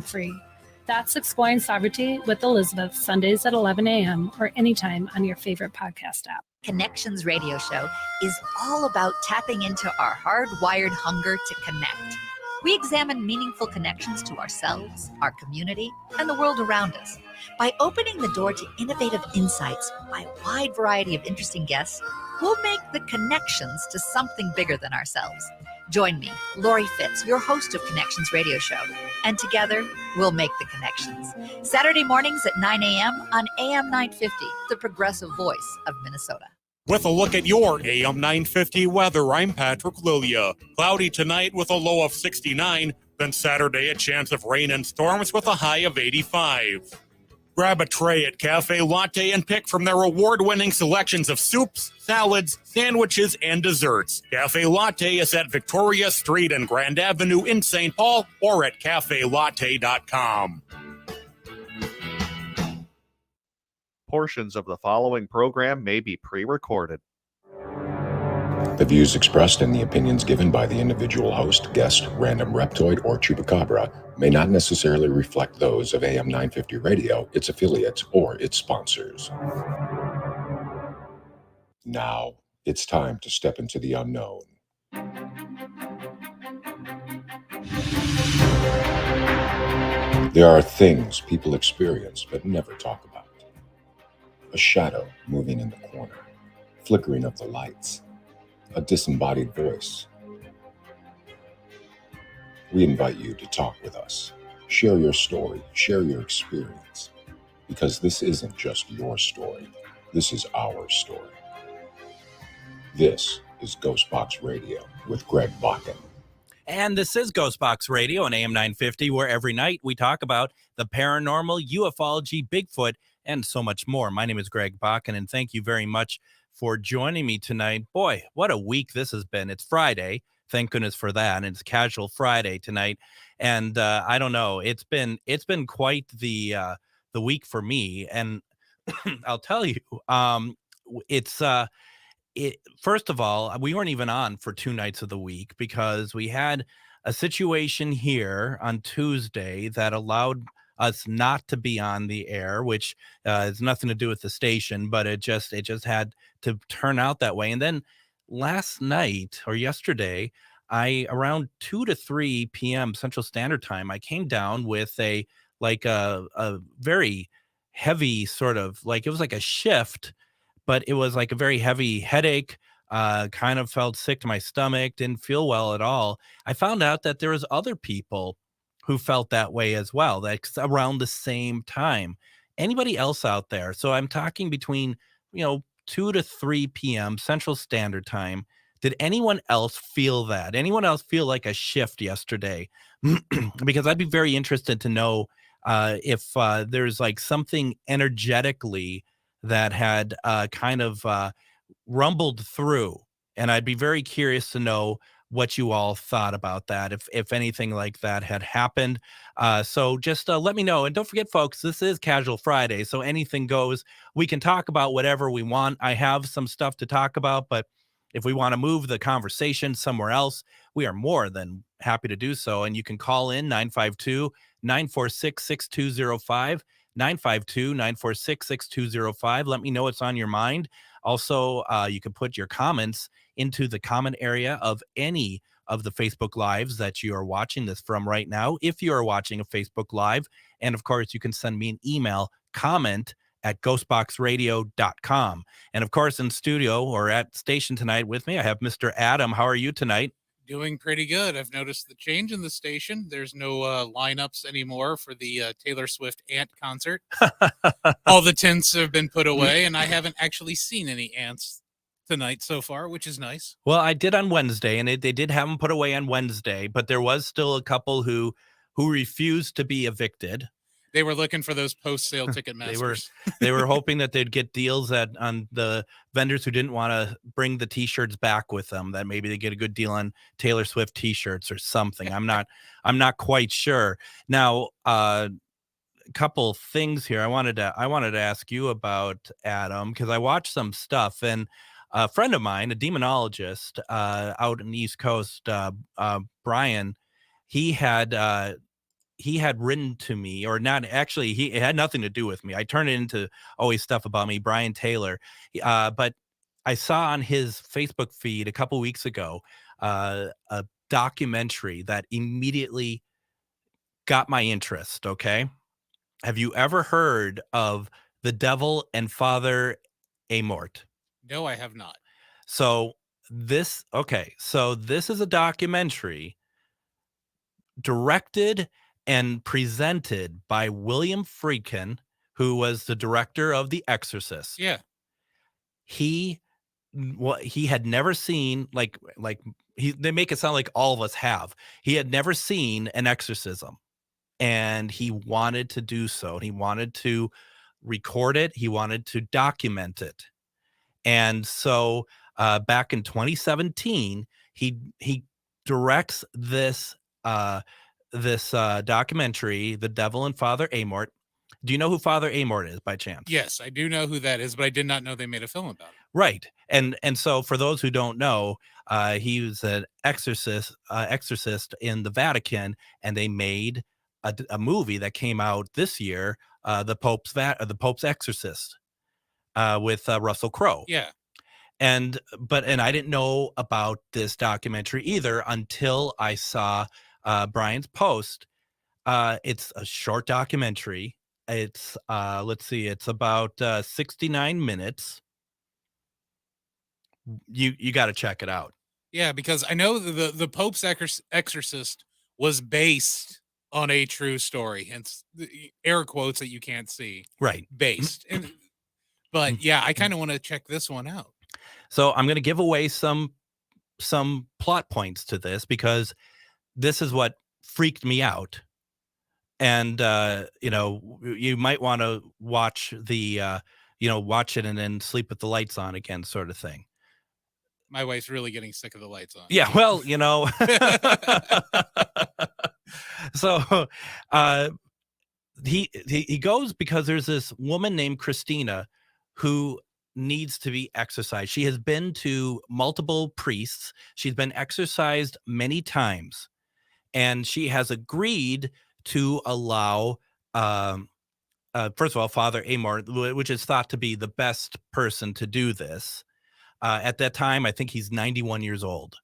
free. That's Exploring Sovereignty with Elizabeth, Sundays at 11 a.m. or anytime on your favorite podcast app. Connections Radio Show is all about tapping into our hardwired hunger to connect. We examine meaningful connections to ourselves, our community, and the world around us. By opening the door to innovative insights by a wide variety of interesting guests, we'll make the connections to something bigger than ourselves. Join me, Lori Fitz, your host of Connections Radio Show, and together we'll make the connections. Saturday mornings at 9 a.m. on AM 950, the progressive voice of Minnesota. With a look at your AM 950 weather, I'm Patrick Lilia. Cloudy tonight with a low of 69, then Saturday a chance of rain and storms with a high of 85. Grab a tray at Cafe Latte and pick from their award-winning selections of soups, salads, sandwiches, and desserts. Cafe Latte is at Victoria Street and Grand Avenue in St. Paul or at cafelatte.com. Portions of the following program may be pre-recorded. The views expressed and the opinions given by the individual host, guest, random reptoid, or chupacabra may not necessarily reflect those of AM 950 Radio, its affiliates, or its sponsors. Now, it's time to step into the unknown. There are things people experience but never talk about. A shadow moving in the corner, flickering of the lights, a disembodied voice. We invite you to talk with us. Share your story, share your experience, because this isn't just your story. This is our story. This is GhostBox Radio with Greg Bakun. And this is GhostBox Radio on AM 950, where every night we talk about the paranormal, ufology, Bigfoot, and so much more. My name is Greg Bakun, and thank you very much for joining me tonight. Boy, what a week this has been. It's Friday. Thank goodness for that. And it's Casual Friday tonight. And I don't know, it's been quite the week for me. And I'll tell you, first of all, we weren't even on for 2 nights of the week because we had a situation here on Tuesday that allowed us not to be on the air, which has nothing to do with the station, but it just had to turn out that way. And then last night or yesterday, around 2 to 3 p.m. Central Standard Time, I came down with a very heavy sort of, like, it was like a shift, but it was like a very heavy headache, kind of felt sick to my stomach, didn't feel well at all. I found out that there was other people who felt that way as well. That's around the same time. Anybody else out there? So I'm talking between, 2 to 3 p.m. Central Standard Time. Did anyone else feel that? Anyone else feel like a shift yesterday? Because I'd be very interested to know if there's like something energetically that had kind of rumbled through. And I'd be very curious to know what you all thought about that, if anything like that had happened. So just let me know. And don't forget, folks, this is Casual Friday, so anything goes. We can talk about whatever we want. I have some stuff to talk about, but if we want to move the conversation somewhere else, we are more than happy to do so. And you can call in 952-946-6205, 952-946-6205. Let me know what's on your mind. Also, you can put your comments into the comment area of any of the Facebook Lives that you are watching this from right now, if you are watching a Facebook Live. And of course, you can send me an email, comment@ghostboxradio.com. And of course, in studio or at station tonight with me, I have Mr. Adam. How are you tonight? Doing pretty good. I've noticed the change in the station. There's no lineups anymore for the Taylor Swift Ant concert. All the tents have been put away, and I haven't actually seen any ants tonight so far, which is nice. Well, I did on Wednesday, and they did have them put away on Wednesday, but there was still a couple who refused to be evicted. They were looking for those post-sale ticket masters. They were hoping that they'd get deals on the vendors who didn't want to bring the T-shirts back with them, that maybe they get a good deal on Taylor Swift T-shirts or something. I'm not quite sure. Now, a couple things here I wanted to ask you about, Adam, because I watched some stuff, and a friend of mine, a demonologist out in the East Coast, Brian, he had he had written to me, or not actually, it had nothing to do with me. I turned it into always stuff about me, Brian Taylor. But I saw on his Facebook feed a couple weeks ago a documentary that immediately got my interest. Okay. Have you ever heard of The Devil and Father Amort? No, I have not. So this is a documentary directed and presented by William Friedkin, who was the director of The Exorcist. Yeah. He had never seen, they make it sound like all of us have. He had never seen an exorcism, and he wanted to do so. He wanted to record it. He wanted to document it. And so back in 2017, he directs this documentary, The Devil and Father Amort. Do you know who Father Amort is by chance? Yes, I do know who that is, but I did not know they made a film about it. Right. And so for those who don't know, he was an exorcist in the Vatican, and they made a movie that came out this year, the Pope's Exorcist, with Russell Crowe. Yeah. And I didn't know about this documentary either until I saw Brian's post. It's a short documentary. It's it's about 69 minutes. You got to check it out. Yeah, because I know the Pope's Exorcist was based on a true story, hence the air quotes that you can't see. Right. Based. But yeah, I kind of want to check this one out. So I'm going to give away some plot points to this, because this is what freaked me out. And, you might want to watch watch it and then sleep with the lights on again, sort of thing. My wife's really getting sick of the lights on. Yeah, well, so he goes because there's this woman named Christina who needs to be exorcised. She has been to multiple priests. She's been exorcised many times, and she has agreed to allow, first of all, Father Amort, which is thought to be the best person to do this. At that time, I think he's 91 years old.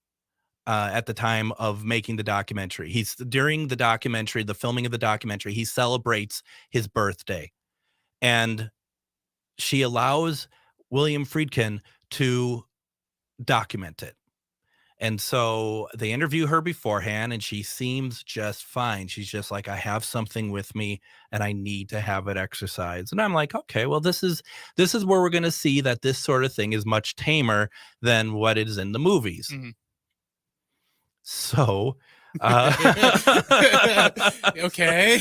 At the time of making the documentary, during the documentary, the filming of the documentary, he celebrates his birthday, and she allows William Friedkin to document it. And so they interview her beforehand, and she seems just fine. She's just like, I have something with me and I need to have it exercised. And I'm like, okay, well, this is where we're going to see that this sort of thing is much tamer than what is in the movies. Mm-hmm. So, okay.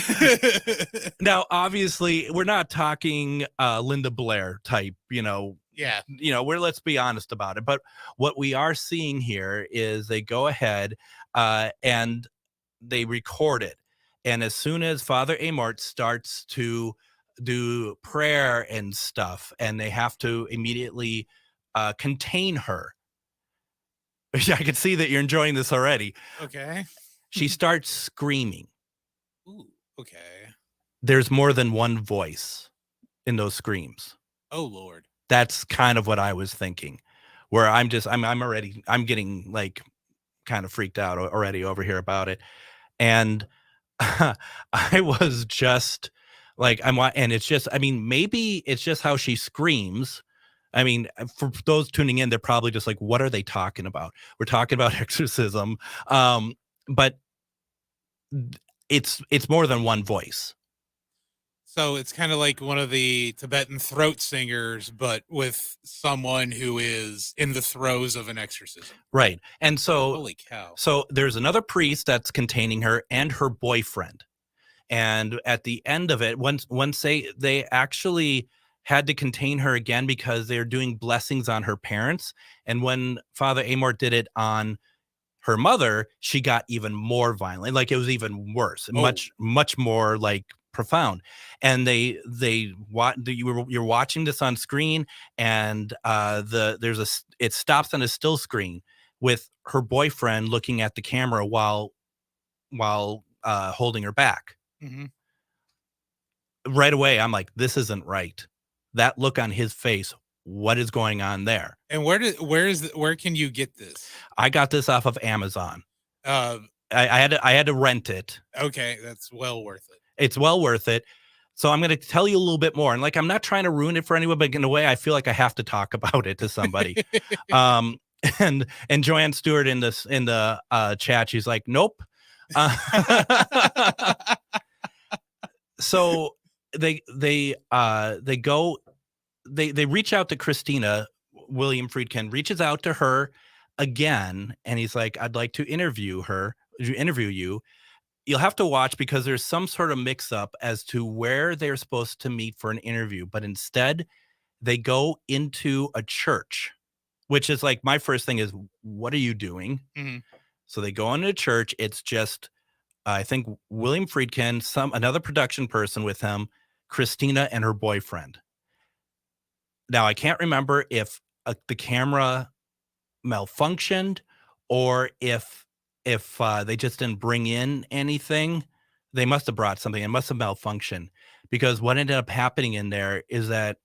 Now, obviously, we're not talking Linda Blair type, Yeah. Let's be honest about it. But what we are seeing here is they go ahead and they record it. And as soon as Father Amort starts to do prayer and stuff, and they have to immediately contain her. I can see that you're enjoying this already. Okay. She starts screaming. Ooh, okay. There's more than one voice in those screams. Oh, Lord. That's kind of what I was thinking, where I'm getting like kind of freaked out already over here about it. And I was just like, maybe it's just how she screams. I mean, for those tuning in, they're probably just like, what are they talking about? We're talking about exorcism. But it's more than one voice. So it's kind of like one of the Tibetan throat singers, but with someone who is in the throes of an exorcism. Right. And so, holy cow. So there's another priest that's containing her and her boyfriend. And at the end of it, once they actually had to contain her again because they're doing blessings on her parents. And when Father Amort did it on her mother, she got even more violent. Like, it was even worse, much more like profound. And you're watching this on screen, and it stops on a still screen with her boyfriend looking at the camera while holding her back. Mhm. Right away, I'm like, this isn't right. That look on his face, what is going on there? And where can you get this? I got this off of Amazon. Uh, I had to rent it. okay, that's well worth it. It's well worth it. So I'm going to tell you a little bit more. And like, I'm not trying to ruin it for anyone, but in a way, I feel like I have to talk about it to somebody. um, and Joanne Stewart in the chat, she's like, nope. So they reach out to Christina. William Friedkin reaches out to her again, and he's like, I'd like to interview you. You'll have to watch because there's some sort of mix up as to where they're supposed to meet for an interview, but instead they go into a church, which is like, my first thing is, what are you doing? Mhm. So they go into a church. It's just, I think, William Friedkin, another production person with him, Christina and her boyfriend. Now, I can't remember if the camera malfunctioned or if they just didn't bring in anything. They must have brought something. It must have malfunctioned, because what ended up happening in there is that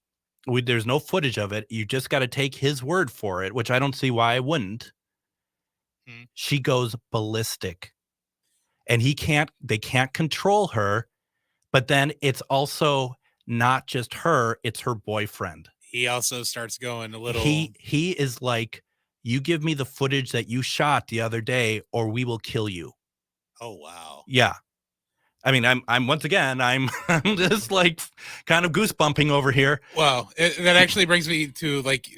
there's no footage of it. You just got to take his word for it, which I don't see why I wouldn't. She goes ballistic, and they can't control her. But then it's also not just her, it's her boyfriend. He also starts going a little. He is like, you give me the footage that you shot the other day, or we will kill you. Oh, wow. Yeah. I mean, I'm once again, I'm just like kind of goosebumping over here. Wow. That actually brings me to, like,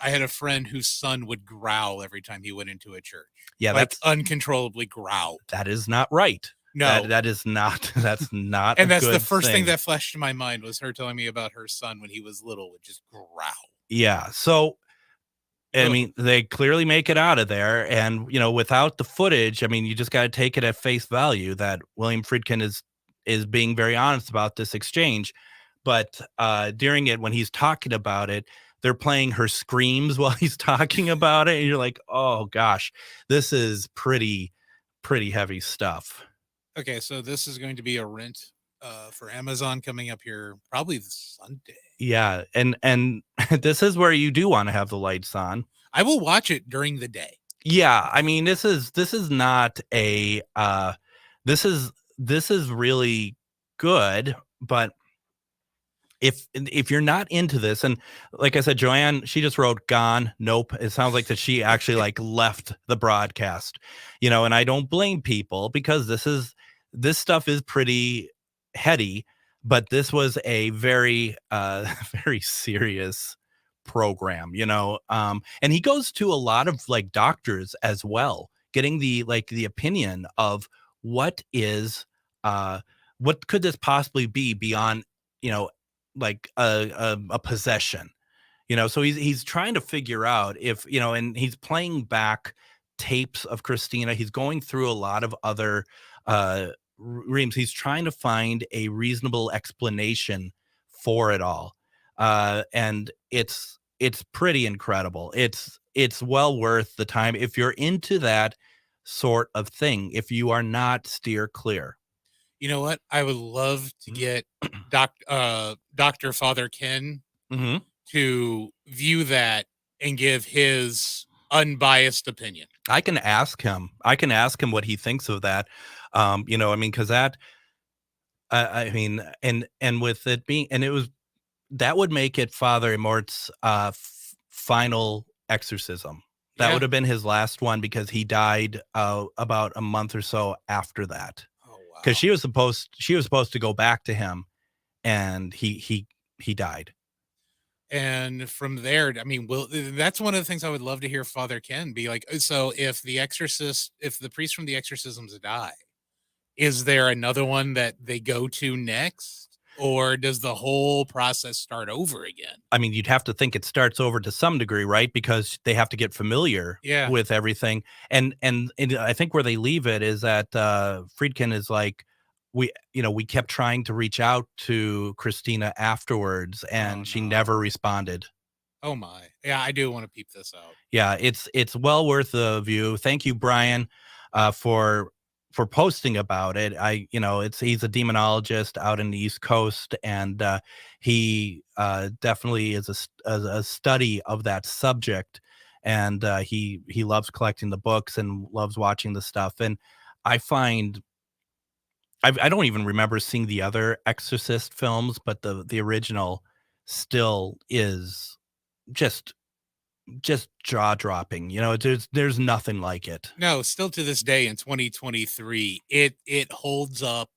I had a friend whose son would growl every time he went into a church. Yeah. Like, uncontrollably growl. That is not right. No. That's not And that's a good the first thing thing that flashed in my mind was her telling me about her son when he was little would just growl. Yeah. So, I mean, they clearly make it out of there. And, without the footage, I mean, you just got to take it at face value that William Friedkin is being very honest about this exchange. But during it, when he's talking about it, they're playing her screams while he's talking about it. And you're like, oh, gosh, this is pretty heavy stuff. Okay, so this is going to be a rent for Amazon coming up here probably this Sunday. Yeah, and this is where you do want to have the lights on. I will watch it during the day. Yeah, I mean, this is not a this is really good, but if you're not into this, and like I said, Joanne, she just wrote gone. Nope. It sounds like that she actually like left the broadcast, and I don't blame people, because this stuff is pretty heady, but this was a very very serious program, and he goes to a lot of like doctors as well, getting the opinion of what could this possibly be beyond, like a possession, so he's trying to figure out if, and he's playing back tapes of Christina. He's going through a lot of other reams. He's trying to find a reasonable explanation for it all. And it's pretty incredible. It's well worth the time if you're into that sort of thing. If you are not, steer clear. You know what? I would love to get Dr. Father Ken to view that and give his unbiased opinion. I can ask him what he thinks of that. I mean, because that, I mean, and with it being, and it was, that would make it Father Mort's final exorcism. That would have been his last one, because he died about a month or so after that. Because she was supposed to go back to him, and he died. And from there, I mean, that's one of the things I would love to hear Father Ken be like. So if the priest from the exorcisms die, is there another one that they go to next, or does the whole process start over again? I mean, you'd have to think it starts over to some degree, right? Because they have to get familiar with everything. And I think where they leave it is that Friedkin is like, we kept trying to reach out to Christina afterwards, and she never responded. Oh my. Yeah, I do want to peep this out. Yeah, it's well worth the view. Thank you, Brian, for posting about it. He's a demonologist out in the East Coast, and he definitely is a study of that subject, and he loves collecting the books and loves watching the stuff. And I find I don't even remember seeing the other Exorcist films, but the original still is just jaw dropping. There's nothing like it. No, still to this day in 2023, it holds up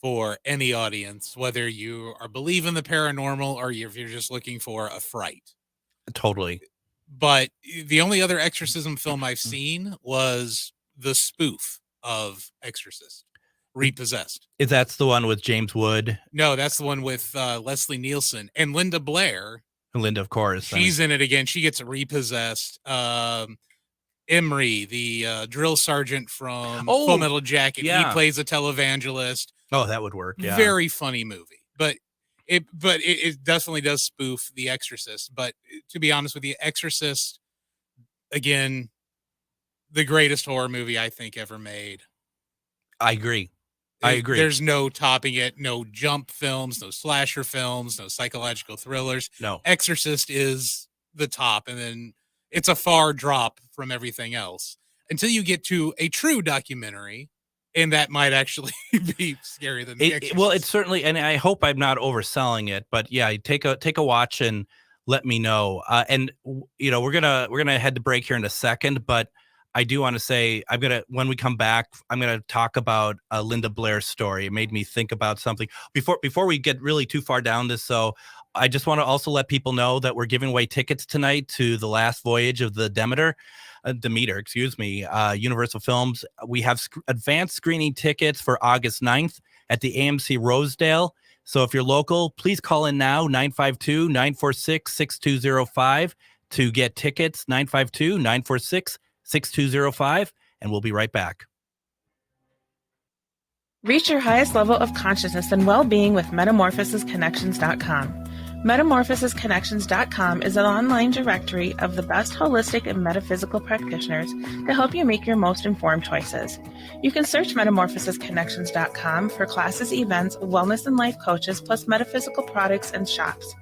for any audience, whether you are believing the paranormal or if you're just looking for a fright. Totally. But the only other exorcism film I've seen was the spoof of Exorcist, Repossessed. That's the one with James Wood? No, that's the one with Leslie Nielsen and Linda Blair. Linda, of course. She's in it again. She gets repossessed. Emery, the drill sergeant from Full Metal Jacket, he plays a televangelist. Oh, that would work. Yeah. Very funny movie, but it definitely does spoof The Exorcist. But to be honest with you, Exorcist, again, the greatest horror movie I think ever made. I agree. There's no topping it. No jump films, no slasher films, no psychological thrillers. No. Exorcist is the top, and then it's a far drop from everything else until you get to a true documentary, and that might actually be scarier than The Exorcist. Well, it's certainly, and I hope I'm not overselling it, but yeah, take a watch and let me know. And we're gonna head to break here in a second, but I do want to say when we come back, I'm gonna talk about Linda Blair's story. It made me think about something before we get really too far down this. So I just want to also let people know that we're giving away tickets tonight to the last voyage of the Demeter, Universal Films. We have advanced screening tickets for August 9th at the AMC Rosedale. So if you're local, please call in now, 952-946-6205 to get tickets, 952-946-6205, and we'll be right back. Reach your highest level of consciousness and well-being with metamorphosisconnections.com. Metamorphosisconnections.com is an online directory of the best holistic and metaphysical practitioners to help you make your most informed choices. You can search metamorphosisconnections.com for classes, events, wellness and life coaches, plus metaphysical products and shops.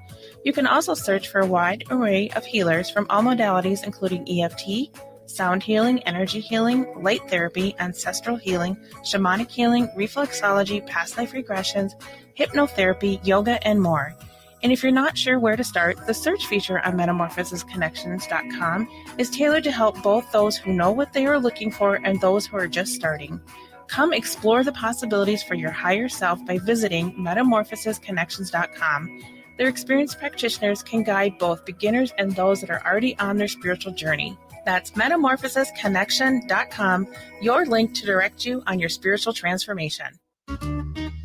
You can also search for a wide array of healers from all modalities, including EFT, sound healing, energy healing, light therapy, ancestral healing, shamanic healing, reflexology, past life regressions, hypnotherapy, yoga, and more. And if you're not sure where to start, the search feature on metamorphosisconnections.com is tailored to help both those who know what they are looking for and those who are just starting. Come explore the possibilities for your higher self by visiting metamorphosisconnections.com. Their experienced practitioners can guide both beginners and those that are already on their spiritual journey. That's metamorphosisconnection.com, your link to direct you on your spiritual transformation.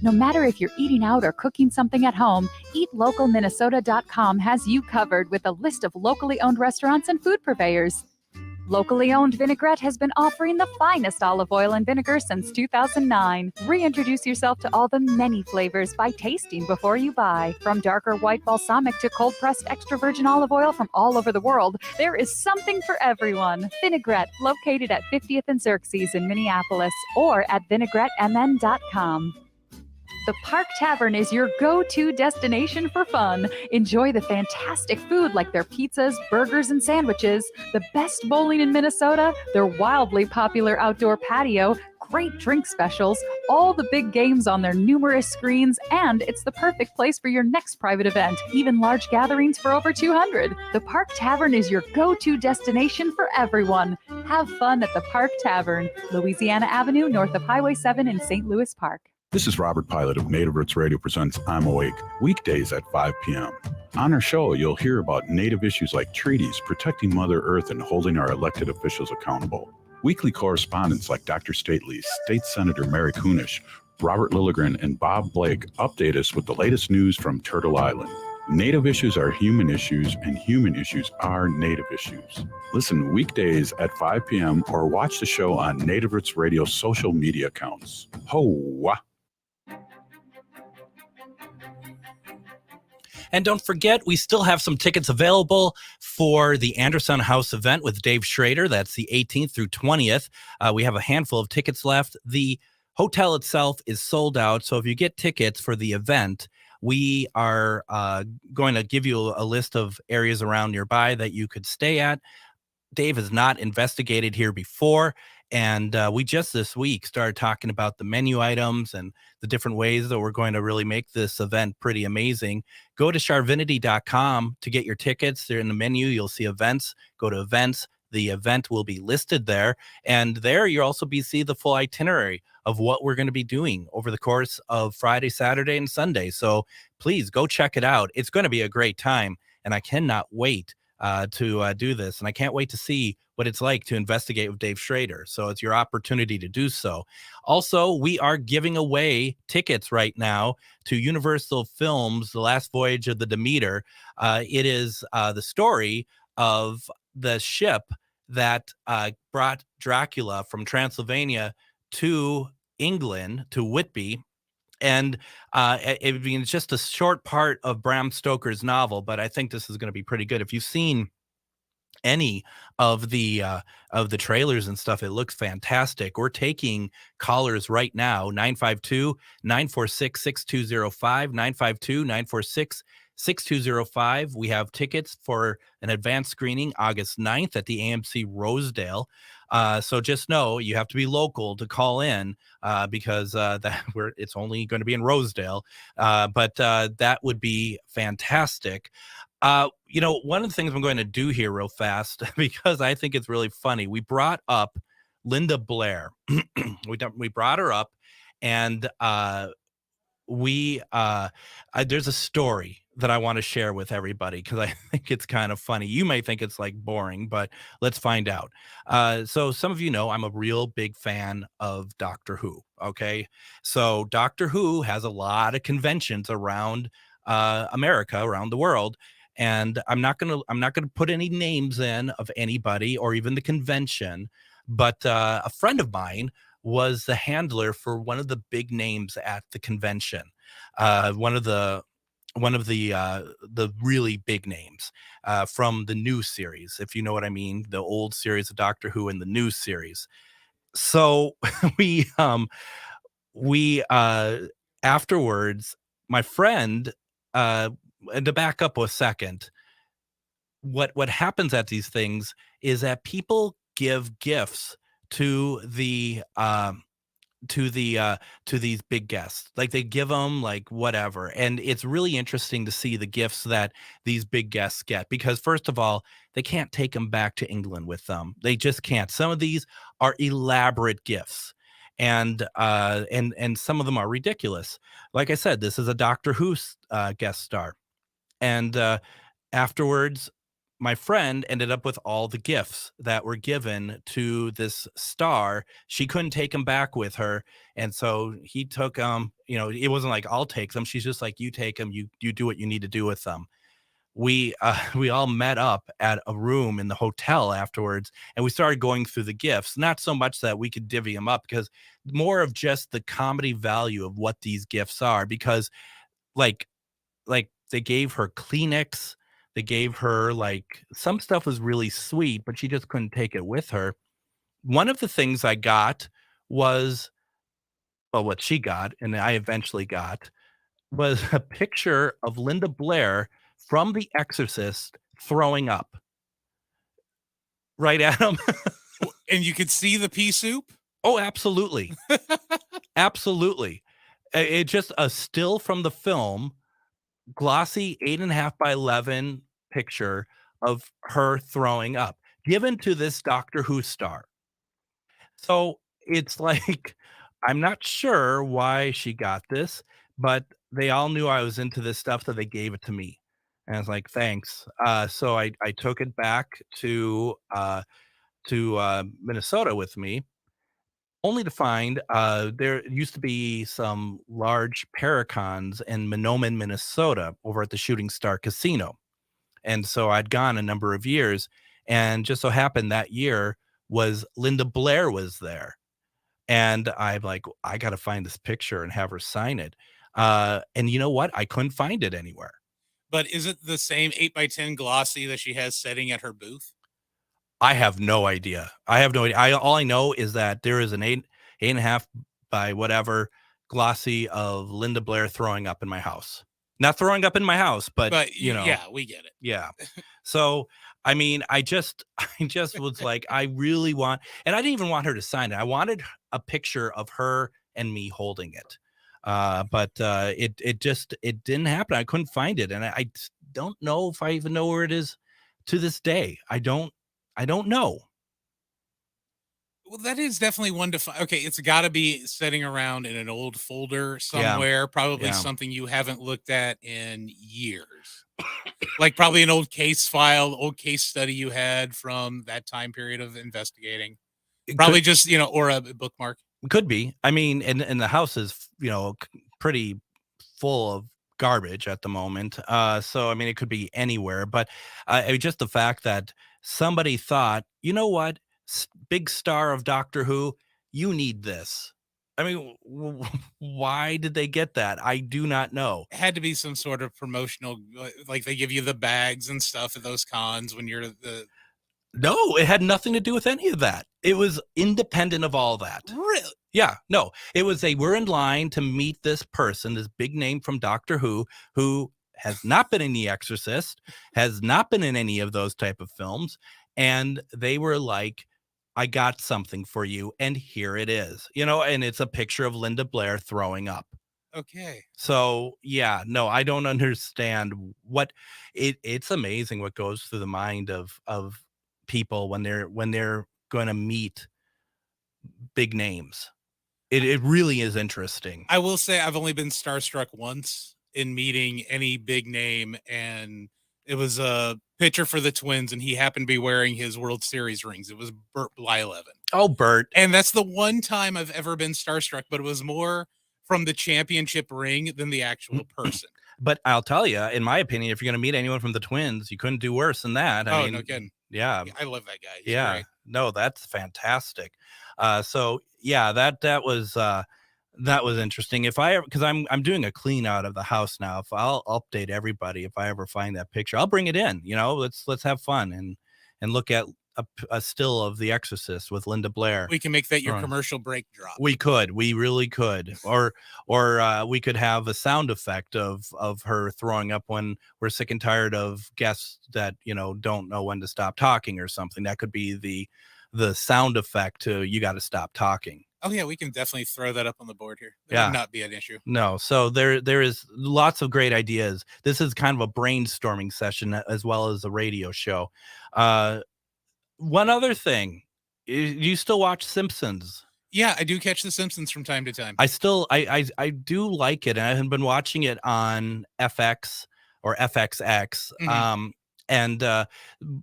No matter if you're eating out or cooking something at home, eatlocalminnesota.com has you covered with a list of locally owned restaurants and food purveyors. Locally owned Vinaigrette has been offering the finest olive oil and vinegar since 2009. Reintroduce yourself to all the many flavors by tasting before you buy. From darker white balsamic to cold-pressed extra virgin olive oil from all over the world, there is something for everyone. Vinaigrette, located at 50th and Xerxes in Minneapolis, or at vinaigrettemn.com. The Park Tavern is your go-to destination for fun. Enjoy the fantastic food like their pizzas, burgers, and sandwiches, the best bowling in Minnesota, their wildly popular outdoor patio, great drink specials, all the big games on their numerous screens, and it's the perfect place for your next private event, even large gatherings for over 200. The Park Tavern is your go-to destination for everyone. Have fun at the Park Tavern, Louisiana Avenue, north of Highway 7 in St. Louis Park. This is Robert Pilot of Native Roots Radio presents I'm Awake, weekdays at 5 p.m. On our show, you'll hear about Native issues like treaties, protecting Mother Earth, and holding our elected officials accountable. Weekly correspondents like Dr. Stately, State Senator Mary Kunesh, Robert Lilligren, and Bob Blake update us with the latest news from Turtle Island. Native issues are human issues, and human issues are Native issues. Listen weekdays at 5 p.m. or watch the show on Native Roots Radio social media accounts. Ho-wah! And don't forget, we still have some tickets available for the Anderson House event with Dave Schrader. That's the 18th through 20th. We have a handful of tickets left. The hotel itself is sold out. So if you get tickets for the event, we are going to give you a list of areas around nearby that you could stay at. Dave has not investigated here before. And we just this week started talking about the menu items and the different ways that we're going to really make this event pretty amazing. Go to charvinity.com to get your tickets. They're in the menu. You'll see events. Go to events. The event will be listed there. And there you'll also see the full itinerary of what we're going to be doing over the course of Friday, Saturday, and Sunday. So please go check it out. It's going to be a great time. And I cannot wait to do this. And I can't wait to see what it's like to investigate with Dave Schrader. So it's your opportunity to do so. Also, we are giving away tickets right now to Universal Films' The Last Voyage of the Demeter. It is the story of the ship that brought Dracula from Transylvania to England, to Whitby. And it's just a short part of Bram Stoker's novel, but I think this is going to be pretty good. If you've seen any of the trailers and stuff, it looks fantastic. We're taking callers right now, 952-946-6205, 952-946-6205. We have tickets for an advanced screening August 9th at the AMC Rosedale. So just know you have to be local to call in because it's only going to be in Rosedale. But that would be fantastic. One of the things I'm going to do here real fast, because I think it's really funny. We brought up Linda Blair. we brought her up, and there's a story that I want to share with everybody because I think it's kind of funny. You may think it's like boring, but let's find out. So some of you know I'm a real big fan of Doctor Who. Okay, so Doctor Who has a lot of conventions around America, around the world. And I'm not gonna put any names in of anybody or even the convention, but a friend of mine was the handler for one of the big names at the convention, one of the really big names from the new series, if you know what I mean, the old series of Doctor Who and the new series. So we afterwards, my friend. And to back up a second, what happens at these things is that people give gifts to these big guests. Like they give them like whatever. And it's really interesting to see the gifts that these big guests get, because first of all, they can't take them back to England with them. They just can't. Some of these are elaborate gifts. And some of them are ridiculous. Like I said, this is a Doctor Who guest star. And afterwards, my friend ended up with all the gifts that were given to this star. She couldn't take them back with her. And so he took them, it wasn't like, I'll take them. She's just like, you take them, you do what you need to do with them. We all met up at a room in the hotel afterwards, and we started going through the gifts. Not so much that we could divvy them up, because more of just the comedy value of what these gifts are. Because like they gave her Kleenex, they gave her like some stuff was really sweet, but she just couldn't take it with her. One of the things I got was, well, what she got, and I eventually got, was a picture of Linda Blair from The Exorcist throwing up. Right, Adam? And you could see the pea soup? Oh, absolutely. Absolutely. It just a still from the film, glossy 8.5 by 11 picture of her throwing up, given to this Doctor Who star. So it's like, I'm not sure why she got this, but they all knew I was into this stuff, so they gave it to me. And I was like, thanks. So I took it back to Minnesota with me, only to find there used to be some large Paracons in Mahnomen, Minnesota, over at the Shooting Star Casino. And so I'd gone a number of years, and just so happened that year was Linda Blair was there. And I'm like, I got to find this picture and have her sign it. And you know what? I couldn't find it anywhere. But is it the same 8x10 glossy that she has setting at her booth? I have no idea. All I know is that there is an 8.5 by whatever glossy of Linda Blair throwing up in my house. Not throwing up in my house, but you know, yeah, we get it. yeah. So, I mean, I just was like, I really want, and I didn't even want her to sign it. I wanted a picture of her and me holding it. But it didn't happen. I couldn't find it. And I don't know if I even know where it is to this day. I don't know. Well, that is definitely one to find. Okay, it's got to be sitting around in an old folder somewhere, probably something you haven't looked at in years. Like probably an old case file, old case study you had from that time period of investigating. Probably just, or a bookmark. Could be. I mean, and the house is, pretty full of garbage at the moment. So, I mean, it could be anywhere, but just the fact that somebody thought, you know what, big star of Doctor Who, you need this. I mean, why did they get that? I do not know. It had to be some sort of promotional, like they give you the bags and stuff at those cons when you're the... No, it had nothing to do with any of that. It was independent of all that. Really? Yeah, no, it was we're in line to meet this person, this big name from Doctor Who has not been in The Exorcist, has not been in any of those type of films. And they were like, I got something for you. And here it is, and it's a picture of Linda Blair throwing up. Okay. So, yeah, no, I don't understand what it's amazing what goes through the mind of people when they're going to meet big names. It really is interesting. I will say I've only been starstruck once in meeting any big name, and it was a pitcher for the Twins, and he happened to be wearing his World Series rings. It was Bert Blyleven. Oh, Bert. And that's the one time I've ever been starstruck, but it was more from the championship ring than the actual person. But I'll tell you, in my opinion, if you're going to meet anyone from the Twins, you couldn't do worse than that. I mean, no kidding. Yeah. I love that guy. He's yeah. great. No, that's fantastic. So yeah, that was interesting. Because I'm doing a clean out of the house now. If I'll update everybody if I ever find that picture, I'll bring it in. Let's have fun and look at a still of The Exorcist with Linda Blair. We can make that your commercial break drop. We really could. Or we could have a sound effect of her throwing up when we're sick and tired of guests that, don't know when to stop talking or something. That could be the sound effect to you got to stop talking. Oh yeah, we can definitely throw that up on the board here. That would not be an issue. No, so there is lots of great ideas. This is kind of a brainstorming session as well as a radio show. One other thing, you still watch Simpsons? Yeah, I do catch The Simpsons from time to time. I do like it, and I have been watching it on FX or FXX. Mm-hmm.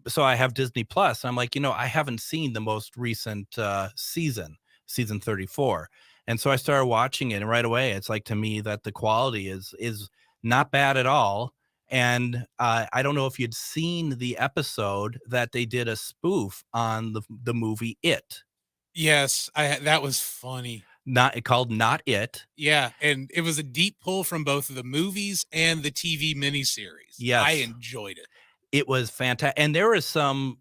So I have Disney Plus. I'm like, I haven't seen the most recent season 34. And so I started watching it, and right away, it's like to me that the quality is not bad at all. And I don't know if you'd seen the episode that they did a spoof on the movie It. Yes, that was funny. Called Not It. Yeah, and it was a deep pull from both of the movies and the TV miniseries. Yes. I enjoyed it. It was fantastic. And there was some,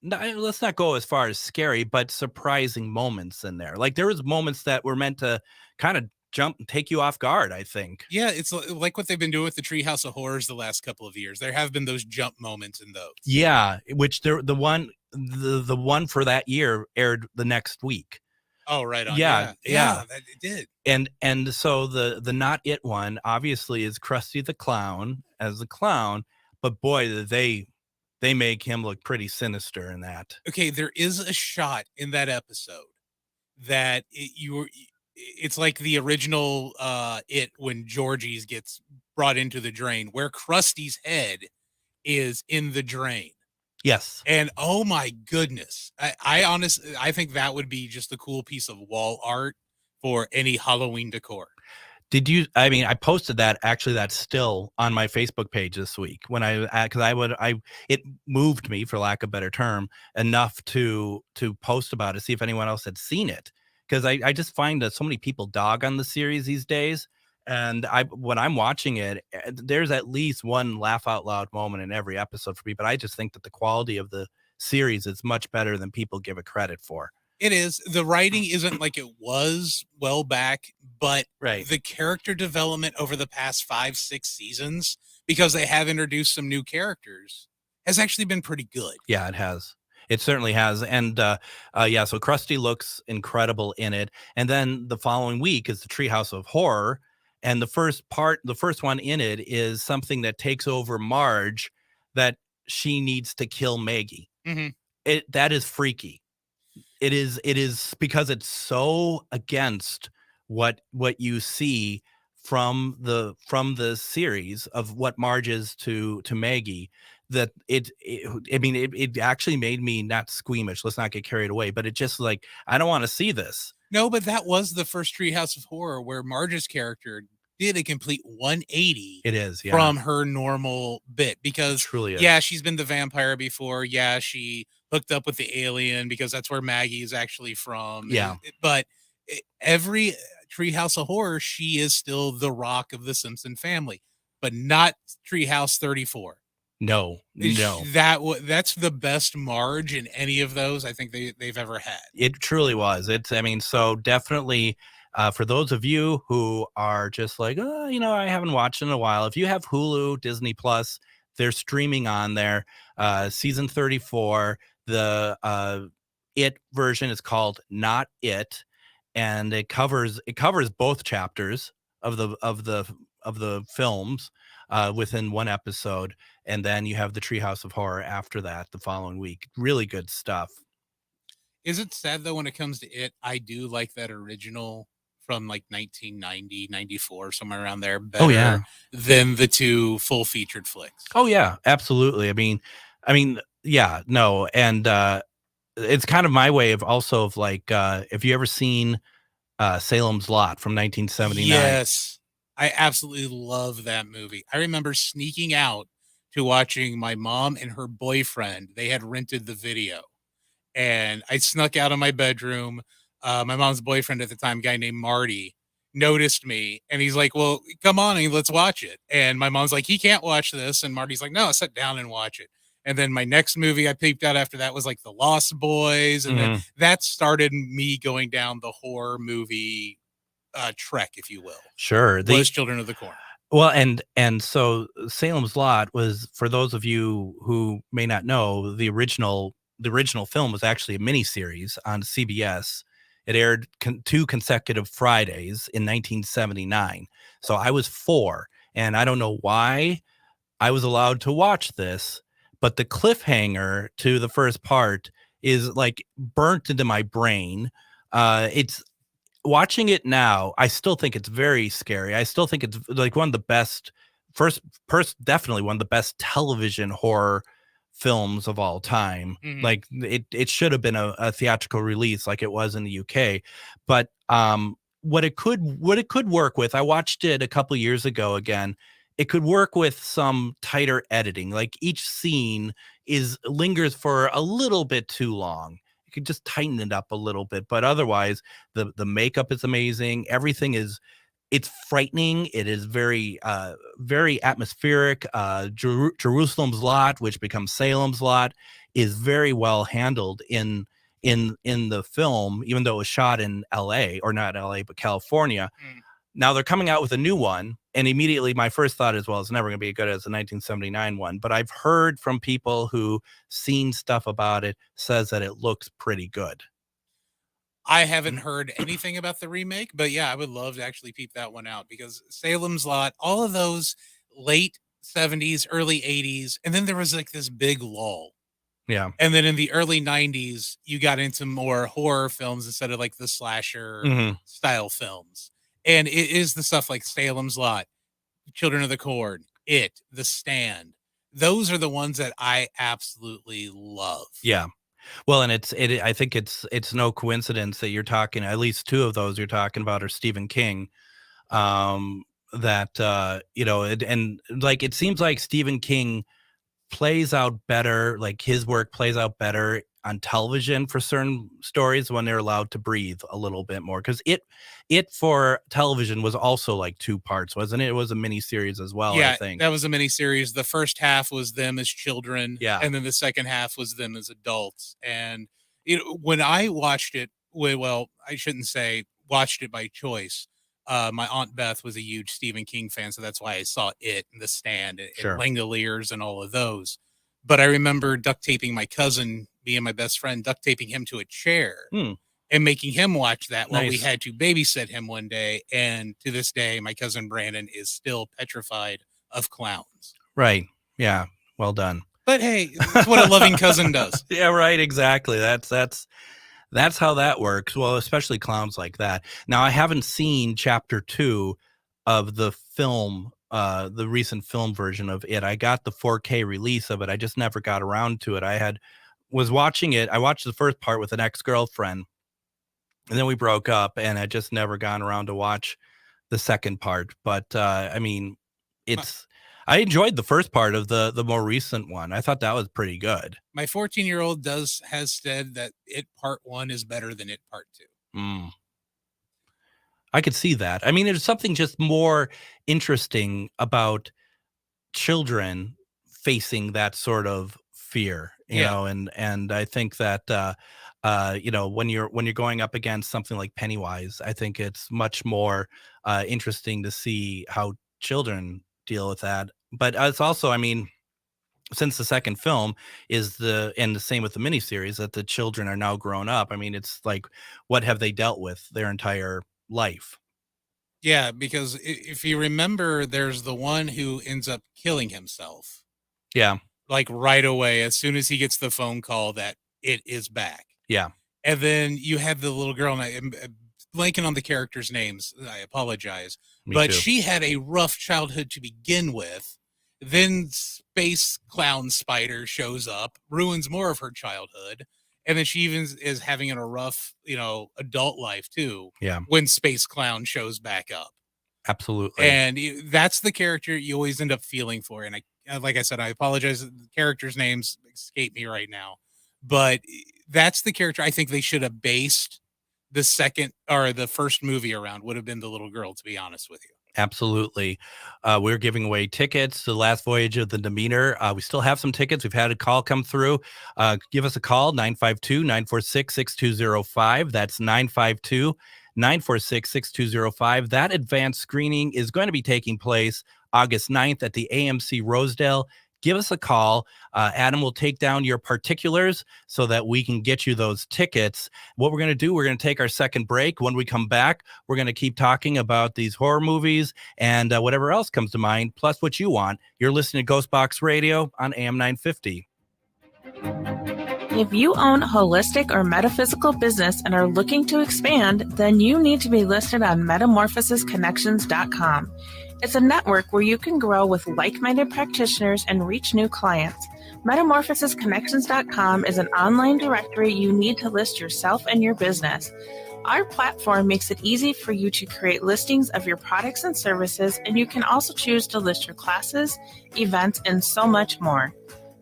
let's not go as far as scary, but surprising moments in there. Like there was moments that were meant to kind of jump and take you off guard, I think. Yeah, it's like what they've been doing with the Treehouse of Horrors the last couple of years. There have been those jump moments in those. Yeah, which the one for that year aired the next week. Oh, right on. Yeah, that it did. And so the Not It one obviously is Krusty the Clown as the clown, but boy, they make him look pretty sinister in that. Okay, there is a shot in that episode that it's like the original It when Georgie's gets brought into the drain, where Krusty's head is in the drain. Yes. And oh my goodness, I honestly, I think that would be just a cool piece of wall art for any Halloween decor. I posted that actually, that's still on my Facebook page this week when it moved me, for lack of a better term, enough to post about it, see if anyone else had seen it. Because I just find that so many people dog on the series these days. And when I'm watching it, there's at least one laugh out loud moment in every episode for me. But I just think that the quality of the series is much better than people give it credit for. It is. The writing isn't like it was well back, but Right. the character development over the past 5-6 seasons, because they have introduced some new characters, has actually been pretty good. Yeah, it has. It certainly has. And so Krusty looks incredible in it. And then the following week is the Treehouse of Horror. And the first one in it is something that takes over Marge, that she needs to kill Maggie. Mm-hmm. That is freaky. It is because it's so against what you see from the series of what Marge is to Maggie, that it actually made me not squeamish. Let's not get carried away, but it just like, I don't want to see this. No, but that was the first Treehouse of Horror where Marge's character did a complete 180. It is, yeah. From her normal bit, because truly is. Yeah, she's been the vampire before. Yeah, she hooked up with the alien because that's where Maggie is actually from. Yeah. But every Treehouse of Horror, she is still the Rock of the Simpson family, but not Treehouse 34. No. That's the best Marge in any of those I think they've ever had. It truly was. So definitely for those of you who are just like, I haven't watched in a while. If you have Hulu, Disney Plus, they're streaming on there. Season 34, the It version is called Not It, and it covers both chapters of the films within one episode, and then you have the Treehouse of Horror after that the following week. Really good stuff. Is it sad though when it comes to It? I do like that original from like 1990, 94, somewhere around there, better than the two full featured flicks. Oh yeah, absolutely. I mean, yeah, no, and it's kind of my way of also of like, if you ever seen Salem's Lot from 1979. Yes, I absolutely love that movie. I remember sneaking out to watching my mom and her boyfriend. They had rented the video, and I snuck out of my bedroom. My mom's boyfriend at the time, a guy named Marty, noticed me, and he's like, well, come on and let's watch it. And my mom's like, he can't watch this. And Marty's like, no, sit down and watch it. And then my next movie I peeped out after that was like The Lost Boys. And then that started me going down the horror movie trek, if you will. Sure. Was Children of the Corn. Well, and so Salem's Lot was, for those of you who may not know, the original film was actually a miniseries on CBS. It aired 2 consecutive Fridays in 1979. So I was 4, and I don't know why I was allowed to watch this, but the cliffhanger to the first part is like burnt into my brain. It's watching it now, I still think it's very scary. I still think it's like one of the best, definitely one of the best television horror films of all time. Like it should have been a theatrical release like it was in the UK. But what it could work with, I watched it a couple years ago again. It could work with some tighter editing. Like each scene lingers for a little bit too long. You could just tighten it up a little bit, but otherwise the makeup is amazing. Everything it's frightening. It is very, very atmospheric. Jerusalem's Lot, which becomes Salem's Lot, is very well handled in the film, even though it was shot in LA, or not LA, but California. Now they're coming out with a new one, and immediately my first thought is, well, it's never going to be as good as the 1979 one. But I've heard from people who seen stuff about it, says that it looks pretty good. I haven't heard anything about the remake, but yeah, I would love to actually peep that one out, because Salem's Lot, all of those late 70s, early 80s, and then there was like this big lull. Yeah. And then in the early 90s, you got into more horror films instead of like the slasher style films. And it is the stuff like Salem's Lot, Children of the Corn, It, The Stand. Those are the ones that I absolutely love. Yeah. Well, and I think it's no coincidence that you're talking, at least 2 of those you're talking about are Stephen King. And it seems like Stephen King plays out better, like his work plays out better on television for certain stories when they're allowed to breathe a little bit more, because it for television was also like 2 parts, wasn't it? It was a mini series as well. Yeah, I think that was a mini series. The first half was them as children, Yeah. and then the second half was them as adults. And when I watched it, well, I shouldn't say watched it by choice. My Aunt Beth was a huge Stephen King fan, so that's why I saw it and The Stand and Sure. Langoliers and all of those. But I remember duct taping my cousin, me and my best friend, duct taping him to a chair and making him watch that while we Nice. had to babysit him one day. And to this day, my cousin Brandon is still petrified of clowns. Right. Yeah. Well done. But hey, that's what a loving cousin does. Yeah, right. Exactly. That's how that works. Well, especially clowns like that. Now, I haven't seen chapter 2 of the film, the recent film version of it. I got the 4K release of it. I just never got around to it. Was watching it. I watched the first part with an ex-girlfriend, and then we broke up, and I just never gone around to watch the second part. But I mean, I enjoyed the first part of the more recent one. I thought that was pretty good. My 14-year-old has said that It Part 1 is better than It Part 2. I could see that. I mean, there's something just more interesting about children facing that sort of fear, you know, and I think that when you're going up against something like Pennywise, I think it's much more interesting to see how children deal with that. But it's also, I mean, since the second film is the same with the miniseries, that the children are now grown up. I mean, it's like, what have they dealt with their entire life? Yeah, because if you remember, there's the one who ends up killing himself. Yeah. Like right away, as soon as he gets the phone call that it is back. Yeah. And then you have the little girl, and I'm blanking on the characters' names. I apologize. But she had a rough childhood to begin with. Then Space Clown Spider shows up, ruins more of her childhood. And then she even is having a rough, adult life too. Yeah. When Space Clown shows back up. Absolutely. And that's the character you always end up feeling for. And like I said, I apologize. The characters' names escape me right now. But that's the character I think they should have based the second or the first movie around, would have been the little girl, to be honest with you. Absolutely. We're giving away tickets to The Last Voyage of the Demeter. We still have some tickets. We've had a call come through. Give us a call, 952-946-6205. That's 952-946-6205. That advanced screening is going to be taking place August 9th at the AMC Rosedale. Give us a call. Adam will take down your particulars so that we can get you those tickets. What we're going to do, we're going to take our second break. When we come back, we're going to keep talking about these horror movies and whatever else comes to mind, plus what you want. You're listening to GhostBox Radio on AM 950. If you own a holistic or metaphysical business and are looking to expand, then you need to be listed on metamorphosisconnections.com. It's a network where you can grow with like-minded practitioners and reach new clients. Metamorphosisconnections.com is an online directory you need to list yourself and your business. Our platform makes it easy for you to create listings of your products and services, and you can also choose to list your classes, events, and so much more.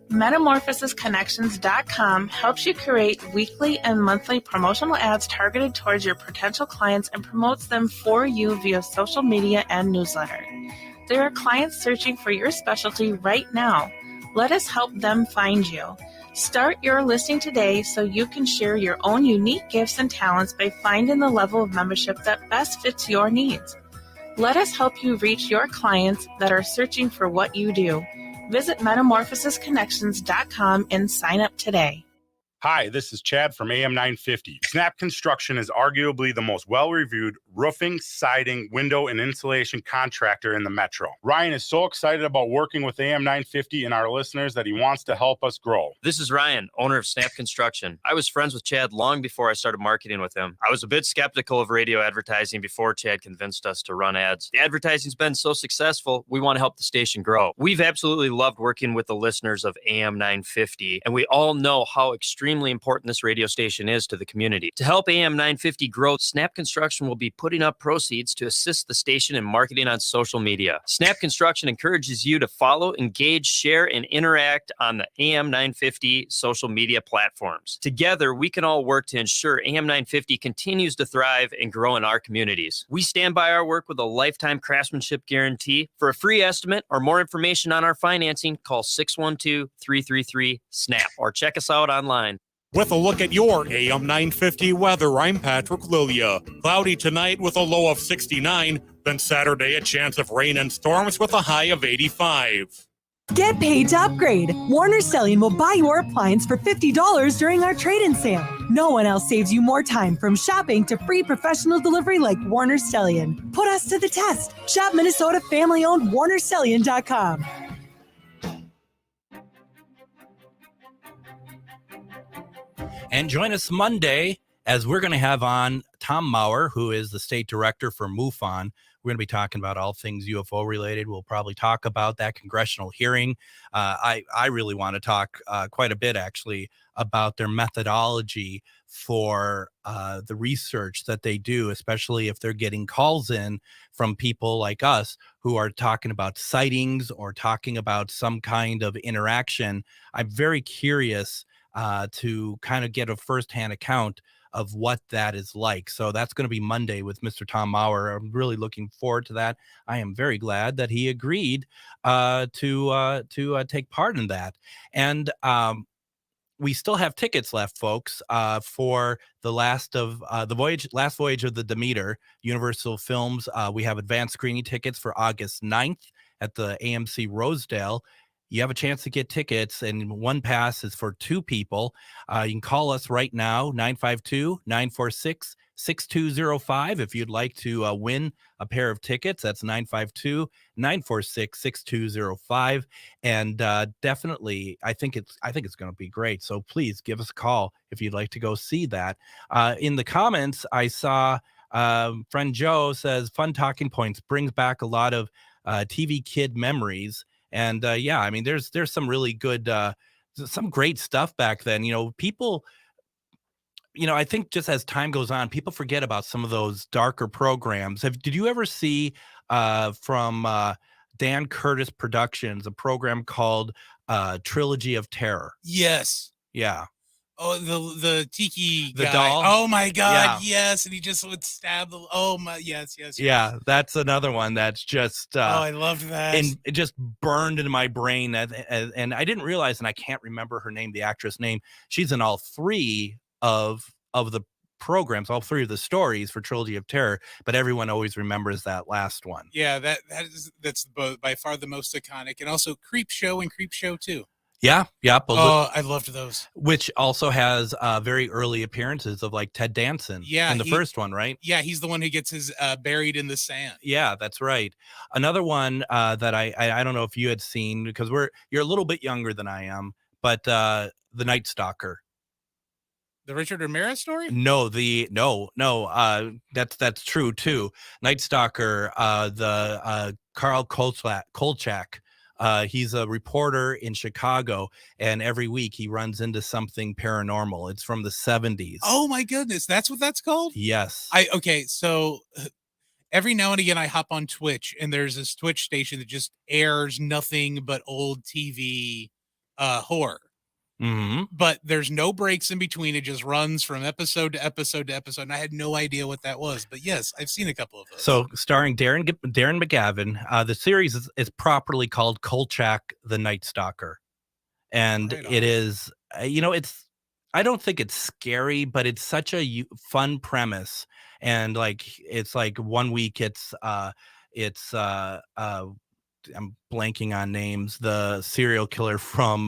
Metamorphosisconnections.com helps you create weekly and monthly promotional ads targeted towards your potential clients and promotes them for you via social media and newsletter. There are clients searching for your specialty right now. Let us help them find you. Start your listing today so you can share your own unique gifts and talents by finding the level of membership that best fits your needs. Let us help you reach your clients that are searching for what you do. Visit metamorphosisconnections.com and sign up today. Hi, this is Chad from AM 950. Snap Construction is arguably the most well-reviewed roofing, siding, window, and insulation contractor in the metro. Ryan is so excited about working with AM 950 and our listeners that he wants to help us grow. This is Ryan, owner of Snap Construction. I was friends with Chad long before I started marketing with him. I was a bit skeptical of radio advertising before Chad convinced us to run ads. The advertising's been so successful, we want to help the station grow. We've absolutely loved working with the listeners of AM 950, and we all know how extremely extremely important this radio station is to the community. To help AM 950 grow, Snap Construction will be putting up proceeds to assist the station in marketing on social media. Snap Construction encourages you to follow, engage, share, and interact on the AM 950 social media platforms. Together, we can all work to ensure AM 950 continues to thrive and grow in our communities. We stand by our work with a lifetime craftsmanship guarantee. For a free estimate or more information on our financing, call 612-333-SNAP or check us out online. With a look at your AM 950 weather, I'm Patrick Lilia. Cloudy tonight with a low of 69, then Saturday a chance of rain and storms with a high of 85. Get paid to upgrade. Warner Stellian will buy your appliance for $50 during our trade-in sale. No one else saves you more time from shopping to free professional delivery like Warner Stellian. Put us to the test. Shop Minnesota family-owned WarnerStellian.com. And join us Monday as we're going to have on Tom Maurer, who is the state director for MUFON. We're going to be talking about all things UFO related. We'll probably talk about that congressional hearing. I really want to talk quite a bit, actually, about their methodology for the research that they do, especially if they're getting calls in from people like us who are talking about sightings or talking about some kind of interaction. I'm very curious to kind of get a firsthand account of what that is like. So that's going to be Monday with Mr. Tom Maurer. I'm really looking forward to that. I am very glad that he agreed to take part in that. And we still have tickets left, folks, for the last voyage of the Demeter, Universal Films. We have advanced screening tickets for August 9th at the AMC Rosedale. You have a chance to get tickets, and one pass is for two people. You can call us right now, 952-946-6205. If you'd like to win a pair of tickets, that's 952-946-6205. And definitely, I think it's going to be great. So please give us a call if you'd like to go see that. In the comments, I saw friend Joe says, fun talking points, brings back a lot of TV kid memories. And yeah, I mean, there's some really good, some great stuff back then. You know, people, I think just as time goes on, people forget about some of those darker programs. Did you ever see from Dan Curtis Productions a program called Trilogy of Terror? Yes. Yeah. Oh, the tiki the guy. doll. Oh my God, Yeah. yes, and he just would stab the. Oh my, yes. Yeah, that's another one that's just. Oh, I loved that. And it just burned into my brain, and I didn't realize, and I can't remember her name, the actress name. She's in all three of the programs, all three of the stories for Trilogy of Terror, but everyone always remembers that last one. Yeah, that's by far the most iconic, and also Creep Show and Creep Show 2. Yeah. Oh, I loved those. Which also has very early appearances of like Ted Danson in the first one, right? Yeah, he's the one who gets his buried in the sand. Yeah, that's right. Another one that I don't know if you had seen, because you're a little bit younger than I am, but The Night Stalker. The Richard Ramirez story? No, that's true too. Night Stalker, the Carl Kolchak. He's a reporter in Chicago, and every week he runs into something paranormal. It's from the 70s. Oh my goodness, that's what that's called? Yes. So every now and again I hop on Twitch, and there's this Twitch station that just airs nothing but old TV horror. Mm-hmm. But there's no breaks in between. It just runs from episode to episode to episode. And I had no idea what that was. But yes, I've seen a couple of those. So starring Darren McGavin, the series is properly called Kolchak the Night Stalker. And it is, I don't think it's scary, but it's such a fun premise. And it's like 1 week I'm blanking on names. The serial killer from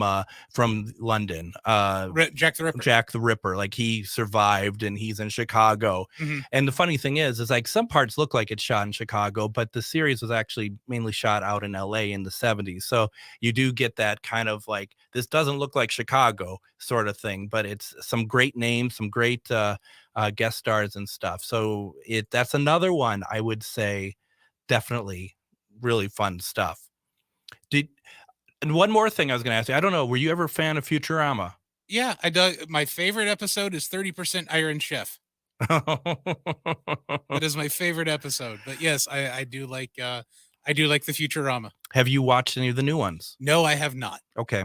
London, Jack the Ripper. Jack the Ripper. Like, he survived, and he's in Chicago. Mm-hmm. And the funny thing is like some parts look like it's shot in Chicago, but the series was actually mainly shot out in LA in the 70s. So you do get that kind of like, this doesn't look like Chicago sort of thing, but it's some great names, some great guest stars and stuff. So that's another one I would say definitely really fun stuff. And one more thing I was going to ask you, I don't know, were you ever a fan of Futurama? Yeah, I dug. My favorite episode is 30% Iron Chef. That is my favorite episode. But yes, I do like the Futurama. Have you watched any of the new ones? No, I have not. Okay.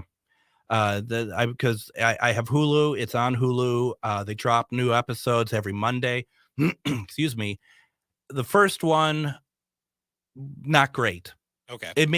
Because I have Hulu. It's on Hulu. They drop new episodes every Monday. Excuse me. The first one, not great. Okay. It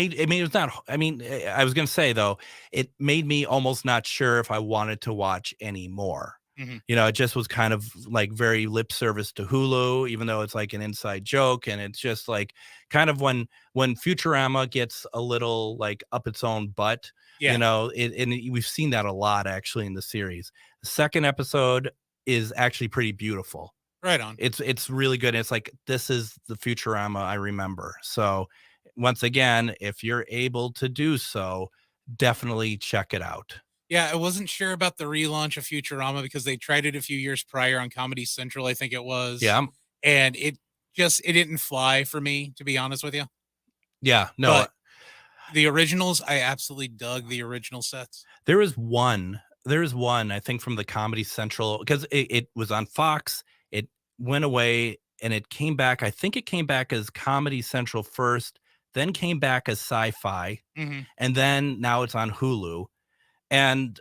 was not. I mean, I was gonna say though, it made me almost not sure if I wanted to watch any more. Mhm. You know, it just was kind of like very lip service to Hulu, even though it's like an inside joke, and it's just like kind of when Futurama gets a little like up its own butt. Yeah. You know, and we've seen that a lot actually in the series. The second episode is actually pretty beautiful. Right on. It's really good. It's like this is the Futurama I remember. So once again, if you're able to do so, definitely check it out. Yeah, I wasn't sure about the relaunch of Futurama because they tried it a few years prior on Comedy Central, I think it was. Yeah. And it didn't fly for me, to be honest with you. Yeah, no. But the originals, I absolutely dug the original sets. There is one, I think, from the Comedy Central, because it was on Fox, it went away, and it came back. I think it came back as Comedy Central first, then came back as Sci-Fi, and then now it's on Hulu. And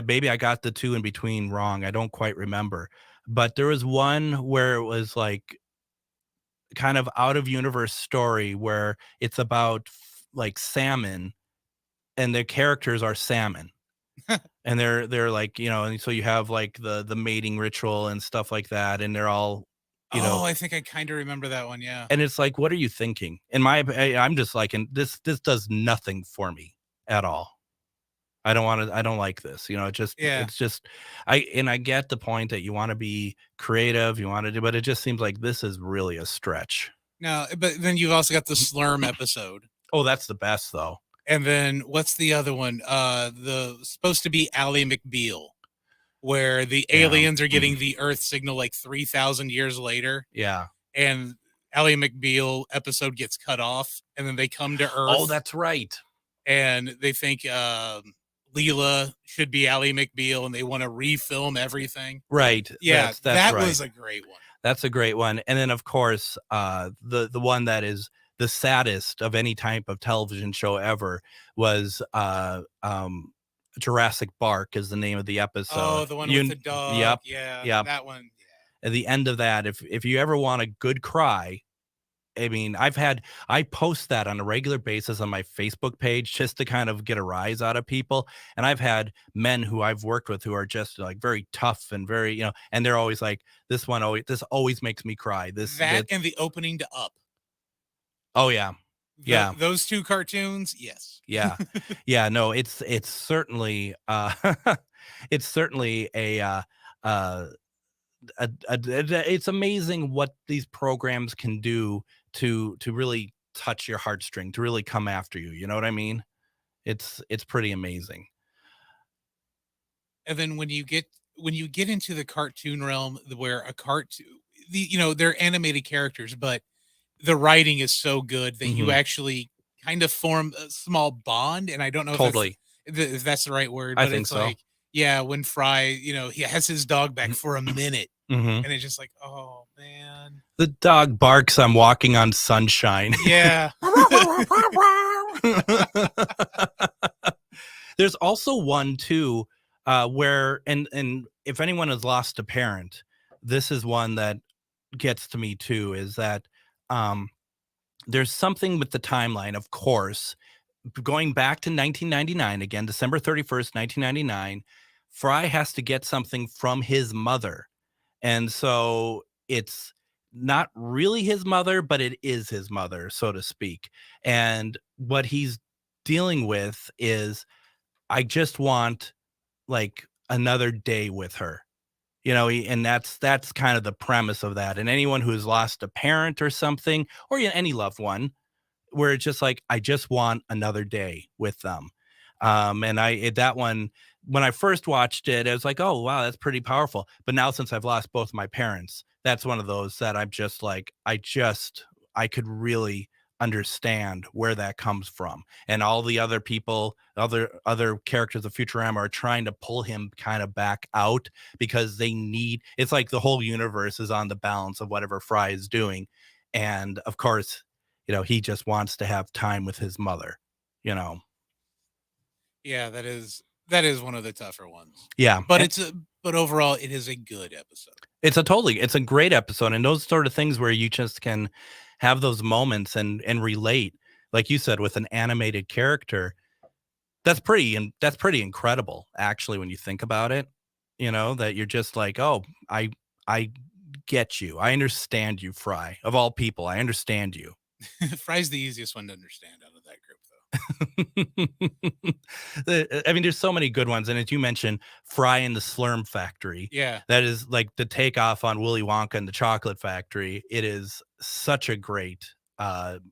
maybe I got the two in between wrong. I don't quite remember. But there was one where it was like kind of out of universe story where it's about like salmon, and their characters are salmon. And they're like, you know, and so you have like the mating ritual and stuff like that, and they're all, you know. I think I kind of remember that one, yeah. And it's like, what are you thinking? I'm just like, and this does nothing for me at all. I don't like this, you know. It's just I get the point that you want to be creative, you want to do, but it just seems like this is really a stretch. No, but then you've also got the Slurm episode. Oh, that's the best though. And then what's the other one? The supposed to be Ally McBeal, where the aliens are getting the Earth signal like 3,000 years later. Yeah. And Ally McBeal episode gets cut off, and then they come to Earth. Oh, that's right. And they think Leela should be Ally McBeal, and they want to refilm everything. Right. Yeah, that's that right. was a great one. That's a great one. And then of course, the one that is the saddest of any type of television show ever was Jurassic Park is the name of the episode. Oh, the one with the dog. Yep. Yeah. That one. Yeah. At the end of that, if you ever want a good cry, I mean, I post that on a regular basis on my Facebook page just to kind of get a rise out of people. And I've had men who I've worked with who are just like very tough and very, you know, and they're always like, this always makes me cry. And the opening to Up. Oh yeah. Yeah. Those two cartoons. Yes. Yeah. Yeah. No, it's certainly it's certainly it's amazing what these programs can do to really touch your heartstring, to really come after you. You know what I mean? It's pretty amazing. And then when you get into the cartoon realm, where they're animated characters, but the writing is so good that you actually kind of form a small bond. And I don't know if that's the right word, but I think it's so. like, yeah, when Fry, he has his dog back for a minute, and it's just like, oh man, the dog barks. I'm walking on sunshine. Yeah. There's also one too, where and if anyone has lost a parent, this is one that gets to me too. Is that there's something with the timeline, of course, going back to 1999 again, December 31st, 1999. Fry has to get something from his mother, and so it's not really his mother, but it is his mother, so to speak. And what he's dealing with is, I just want like another day with her, you know, and that's kind of the premise of that. And anyone who's lost a parent or something, or any loved one, where it's just like, I just want another day with them. And that one, when I first watched it, I was like, oh, wow, that's pretty powerful. But now since I've lost both my parents, that's one of those that I'm just like, I could really understand where that comes from, and all the other people, other characters of Futurama are trying to pull him kind of back out because they need, it's like the whole universe is on the balance of whatever Fry is doing, and of course, he just wants to have time with his mother. Yeah, that is one of the tougher ones. Yeah, but but overall it is a good episode. It's a great episode, and those sort of things where you just can have those moments and relate, like you said, with an animated character. That's pretty incredible, actually, when you think about it. That you're just like, oh, I get you, I understand you, Fry. Of all people, I understand you. Fry's the easiest one to understand out of that group, I mean, there's so many good ones, and as you mentioned, Fry in the Slurm Factory. Yeah, that is like the takeoff on Willy Wonka and the Chocolate Factory. It is such a great homage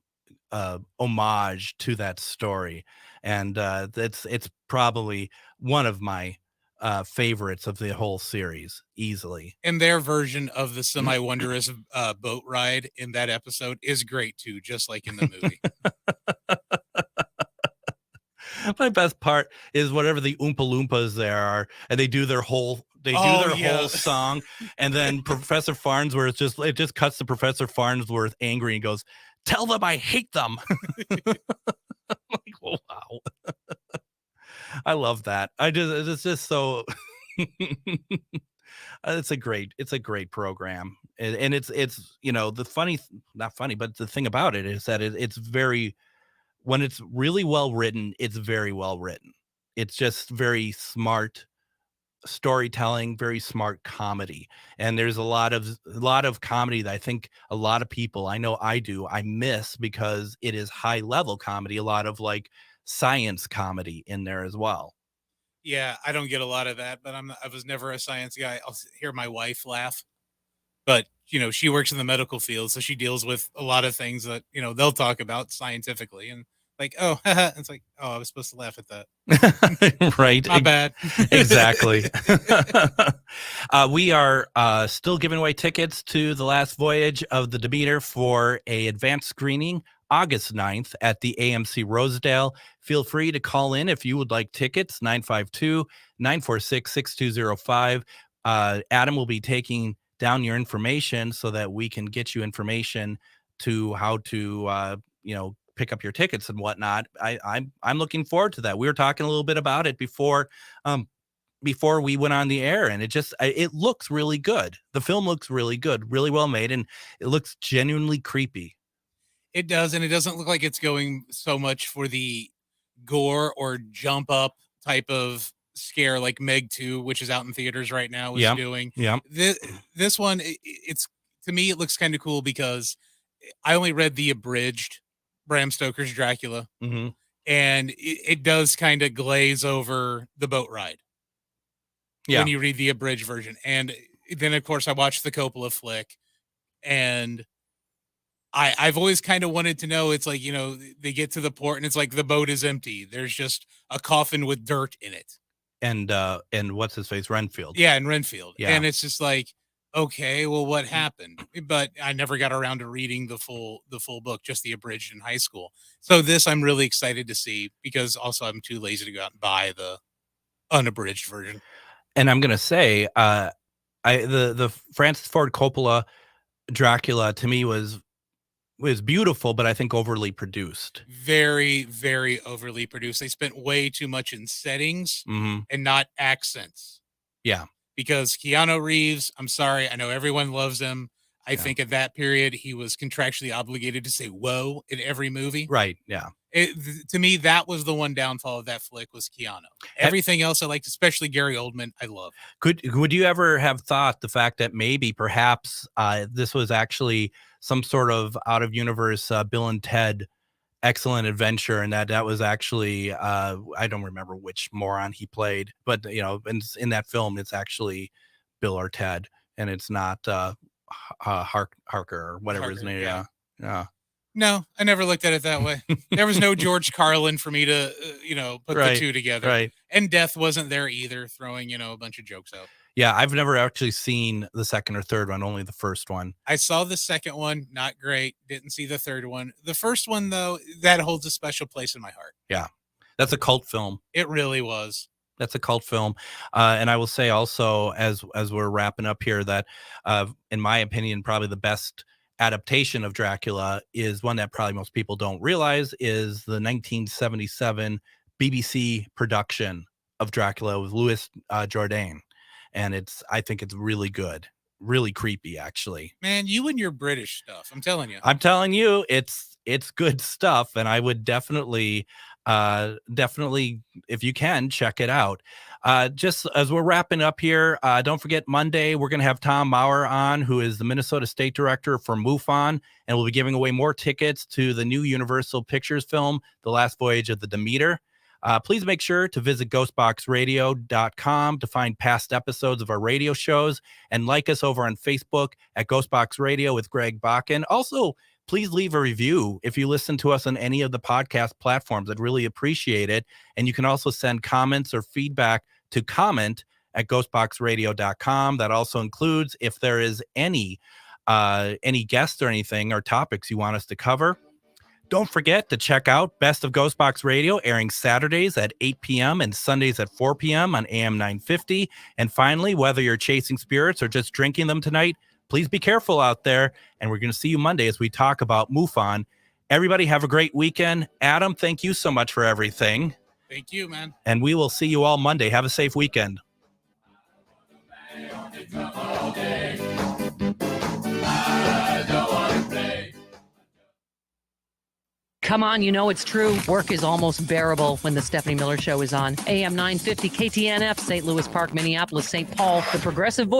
to that story, and it's probably one of my favorites of the whole series, easily. And their version of the semi-wondrous boat ride in that episode is great too, just like in the movie. My best part is whatever the Oompa Loompas there are, and they do their whole whole song, and then Professor Farnsworth just cuts to Professor Farnsworth angry and goes, "Tell them I hate them." I'm like, oh, wow. I love that. It's just so it's a great program, and it's not funny, but the thing about it is that it's very, when it's really well written, it's very well written. It's just very smart storytelling, very smart comedy. And there's a lot of comedy that I think a lot of people, I know I do, I miss because it is high level comedy, a lot of like science comedy in there as well. Yeah, I don't get a lot of that, but I was never a science guy. I'll hear my wife laugh, but she works in the medical field, so she deals with a lot of things that they'll talk about scientifically, and like, oh, it's like, oh, I was supposed to laugh at that. Right. My bad. Exactly. We are still giving away tickets to The Last Voyage of the Demeter for a advanced screening August 9th at the AMC Rosedale. Feel free to call in if you would like tickets, 952-946-6205. Adam will be taking down your information so that we can get you information to how to, pick up your tickets and whatnot. I'm looking forward to that. We were talking a little bit about it before we went on the air, and it looks really good. The film looks really good, really well made, and it looks genuinely creepy. It does, and it doesn't look like it's going so much for the gore or jump up type of scare like Meg 2, which is out in theaters right now, is doing. Yeah. This one, it's, to me, it looks kind of cool because I only read the abridged Bram Stoker's Dracula, mm-hmm. and it does kind of glaze over the boat ride when you read the abridged version. And then, of course, I watched the Coppola flick, and I've always kind of wanted to know, it's like, they get to the port and it's like the boat is empty. There's just a coffin with dirt in it. And what's his face? Renfield. Yeah, in Renfield. Yeah. And it's just like, okay, well, what happened? But I never got around to reading the full book, just the abridged in high school. So this I'm really excited to see, because also I'm too lazy to go out and buy the unabridged version. And I'm gonna say, the Francis Ford Coppola Dracula to me was beautiful, but I think overly produced. Very, very overly produced. They spent way too much in settings mm-hmm. and not accents. Yeah. Because Keanu Reeves, I'm sorry, I know everyone loves him. I think at that period, he was contractually obligated to say "whoa" in every movie. Right, yeah. To me, that was the one downfall of that flick, was Keanu. Everything else I liked, especially Gary Oldman, I love. Would you ever have thought the fact that maybe perhaps this was actually some sort of out-of-universe Bill and Ted Excellent Adventure, and that was actually I don't remember which moron he played, but in that film it's actually Bill or Ted, and it's not Harker or whatever his name. Yeah. No, I never looked at it that way. There was no George Carlin for me to put the two together. Right. And Death wasn't there either, throwing a bunch of jokes out. Yeah, I've never actually seen the second or third one, only the first one. I saw the second one, not great. Didn't see the third one. The first one, though, that holds a special place in my heart. Yeah, that's a cult film. It really was. That's a cult film. And I will say also, as we're wrapping up here, that in my opinion, probably the best adaptation of Dracula is one that probably most people don't realize is the 1977 BBC production of Dracula with Louis Jourdain. And I think it's really good, really creepy, actually. Man, you and your British stuff. I'm telling you. I'm telling you, it's good stuff. And I would definitely, if you can, check it out. Just as we're wrapping up here, don't forget Monday, we're going to have Tom Maurer on, who is the Minnesota State Director for MUFON, and we'll be giving away more tickets to the new Universal Pictures film, The Last Voyage of the Demeter. Please make sure to visit ghostboxradio.com to find past episodes of our radio shows, and like us over on Facebook at GhostBox Radio with Greg Bakun. Also, please leave a review if you listen to us on any of the podcast platforms. I'd really appreciate it. And you can also send comments or feedback to comment at ghostboxradio.com. That also includes if there is any guests or anything or topics you want us to cover. Don't forget to check out Best of Ghostbox Radio, airing Saturdays at 8 p.m. and Sundays at 4 p.m. on AM 950. And finally, whether you're chasing spirits or just drinking them tonight, please be careful out there, and we're going to see you Monday as we talk about MUFON. Everybody have a great weekend. Adam, thank you so much for everything. Thank you, man. And we will see you all Monday. Have a safe weekend. Come on, you know it's true. Work is almost bearable when the Stephanie Miller Show is on. AM 950 KTNF, St. Louis Park, Minneapolis, St. Paul, the Progressive Voice.